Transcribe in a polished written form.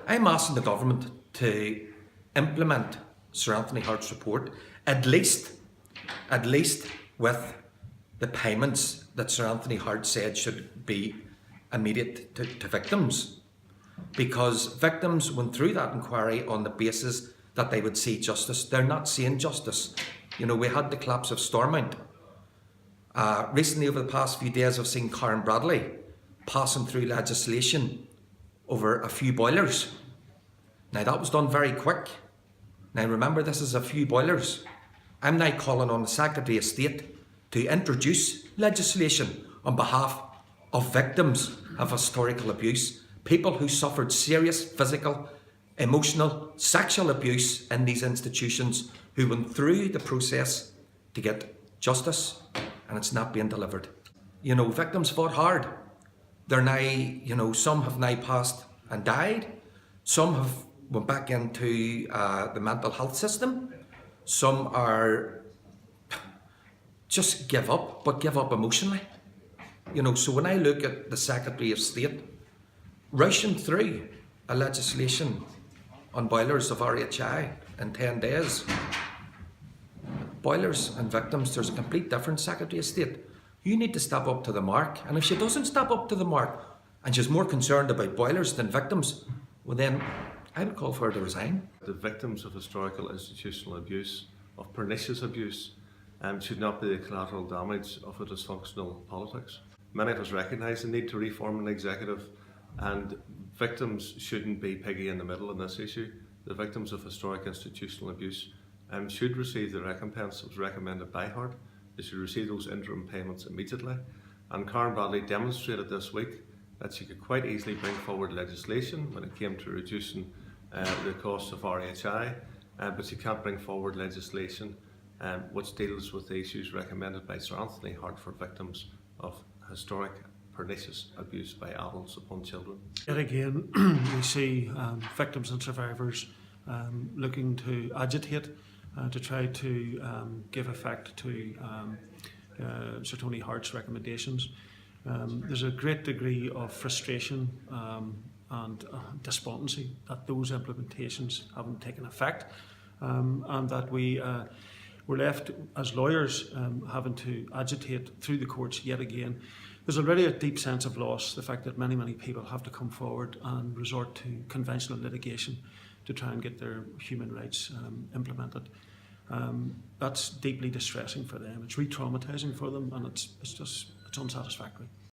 I'm asking the government to implement Sir Anthony Hart's report, at least with the payments that Sir Anthony Hart said should be immediate to victims. Because victims went through that inquiry on the basis that they would see justice. They're not seeing justice. You know, we had the collapse of Stormont. Recently, over the past few days, I've seen Karen Bradley passing through legislation over a few boilers. Now, that was done very quick. Now, remember, this is a few boilers. I'm now calling on the Secretary of State to introduce legislation on behalf of victims of historical abuse, people who suffered serious physical, emotional, sexual abuse in these institutions, who went through the process to get justice, and it's not being delivered. You know, victims fought hard. They're now, some have now passed and died. Some have went back into the mental health system. Some are just give up, but give up emotionally. So when I look at the Secretary of State rushing through a legislation on boilers of RHI in 10 days, boilers and victims, there's a complete difference, Secretary of State. You need to step up to the mark. And if she doesn't step up to the mark and she's more concerned about boilers than victims, well then I would call for her to resign. The victims of historical institutional abuse, of pernicious abuse, should not be the collateral damage of a dysfunctional politics. Many of us recognise the need to reform an executive, and victims shouldn't be piggy in the middle in this issue. The victims of historic institutional abuse should receive the recompense that was recommended by Hart. They should receive those interim payments immediately. And Karen Bradley demonstrated this week that she could quite easily bring forward legislation when it came to reducing the cost of RHI, but she can't bring forward legislation which deals with the issues recommended by Sir Anthony Hart for victims of historic pernicious abuse by adults upon children. Yet again, we see victims and survivors looking to agitate to try to give effect to Sir Tony Hart's recommendations. There's a great degree of frustration and despondency that those implementations haven't taken effect, and that we're left as lawyers having to agitate through the courts yet again. There's already a deep sense of loss, the fact that many people have to come forward and resort to conventional litigation to try and get their human rights implemented. That's deeply distressing for them. It's re-traumatizing for them, and it's unsatisfactory.